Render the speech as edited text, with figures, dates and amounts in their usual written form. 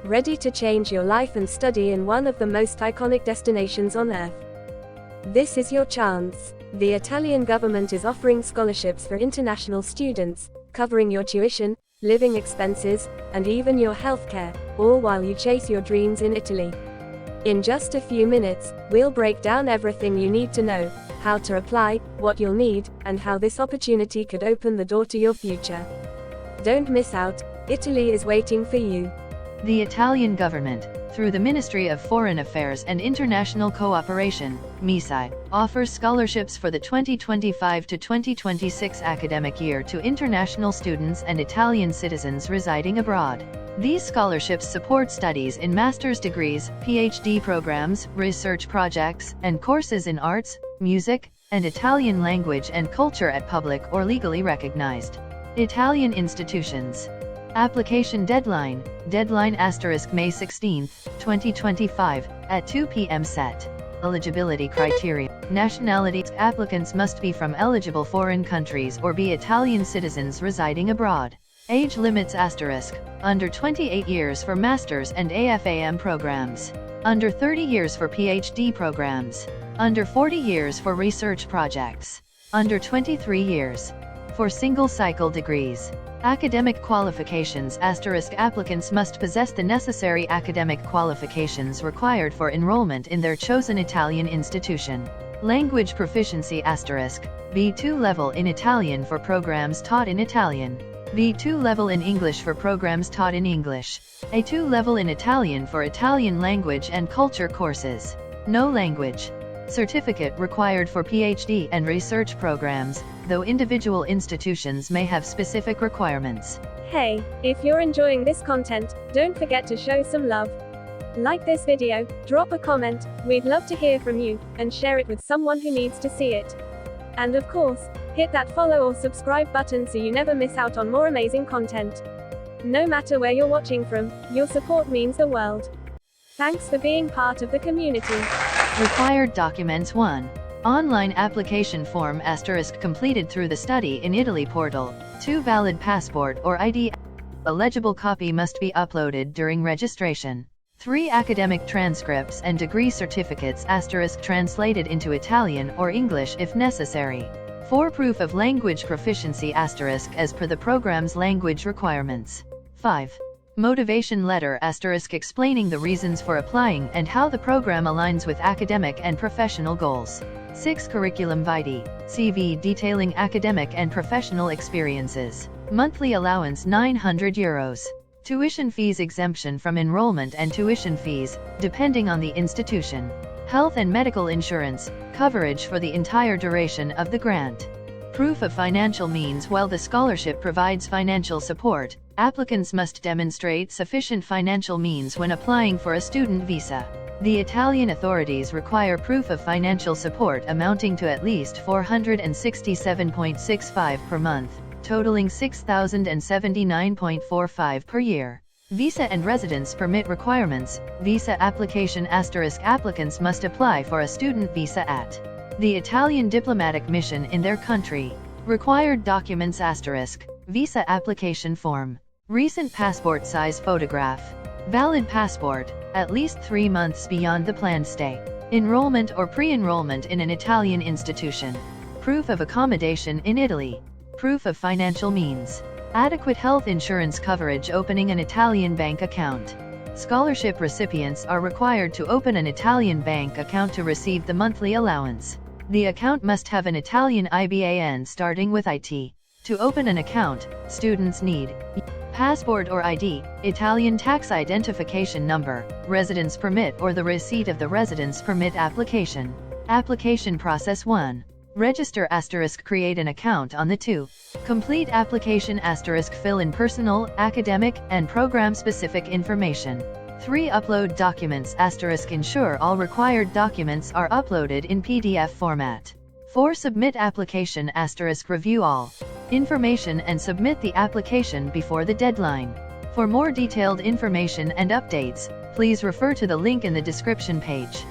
ready to change your life and study in one of the most iconic destinations on earth. This is your chance. The Italian government is offering scholarships for international students, covering your tuition, living expenses, and even your healthcare, all while you chase your dreams in Italy. In just a few minutes, we'll break down everything you need to know, how to apply, what you'll need, and how this opportunity could open the door to your future. Don't miss out, Italy is waiting for you. The Italian government, through the Ministry of Foreign Affairs and International Cooperation, MISI, offers scholarships for the 2025 to 2026 academic year to international students and Italian citizens residing abroad. These scholarships support studies in master's degrees, PhD programs, research projects, and courses in arts, music, and Italian language and culture at public or legally recognized Italian institutions. Application deadline, May 16, 2025, at 2 p.m. Set. Eligibility criteria. Nationality. Applicants must be from eligible foreign countries or be Italian citizens residing abroad. Age limits under 28 years for master's and AFAM programs. Under 30 years for PhD programs. Under 40 years for research projects. Under 23 years for single-cycle degrees. Academic qualifications. Applicants must possess the necessary academic qualifications required for enrollment in their chosen Italian institution. Language proficiency. B2 level in Italian for programs taught in Italian. B2 level in English for programs taught in English. A2 level in Italian for Italian language and culture courses. No language certificate required for PhD and research programs, though individual institutions may have specific requirements. Hey, if you're enjoying this content, don't forget to show some love. Like this video, drop a comment, we'd love to hear from you, and share it with someone who needs to see it. And of course, hit that follow or subscribe button so you never miss out on more amazing content. No matter where you're watching from, your support means the world. Thanks for being part of the community. Required documents. 1. Online application form completed through the Study in Italy portal. 2. Valid passport or ID. A legible copy must be uploaded during registration. 3. Academic transcripts and degree certificates translated into Italian or English if necessary. 4. Proof of language proficiency as per the program's language requirements. 5. Motivation letter explaining the reasons for applying and how the program aligns with academic and professional goals. 6. Curriculum vitae, CV detailing academic and professional experiences. Monthly allowance €900. Tuition fees exemption from enrollment and tuition fees, depending on the institution. Health and medical insurance, coverage for the entire duration of the grant. Proof of financial means. While the scholarship provides financial support, applicants must demonstrate sufficient financial means when applying for a student visa. The Italian authorities require proof of financial support amounting to at least €467.65 per month, totaling €6,079.45 per year. Visa and residence permit requirements. Visa application *. Applicants must apply for a student visa at the Italian diplomatic mission in their country. Required documents *. Visa application form. Recent passport size photograph. Valid passport, at least 3 months beyond the planned stay. Enrollment or pre-enrollment in an Italian institution. Proof of accommodation in Italy. Proof of financial means. Adequate health insurance coverage. Opening an Italian bank account. Scholarship recipients are required to open an Italian bank account to receive the monthly allowance. The account must have an Italian IBAN starting with IT. To open an account, students need passport or ID, Italian tax identification number, residence permit or the receipt of the residence permit application. Application process. 1. Register * create an account on the 2. Complete application * fill in personal, academic, and program-specific information. 3. Upload documents * ensure all required documents are uploaded in PDF format. 4. Submit application * review all information and submit the application before the deadline. For more detailed information and updates, please refer to the link in the description page.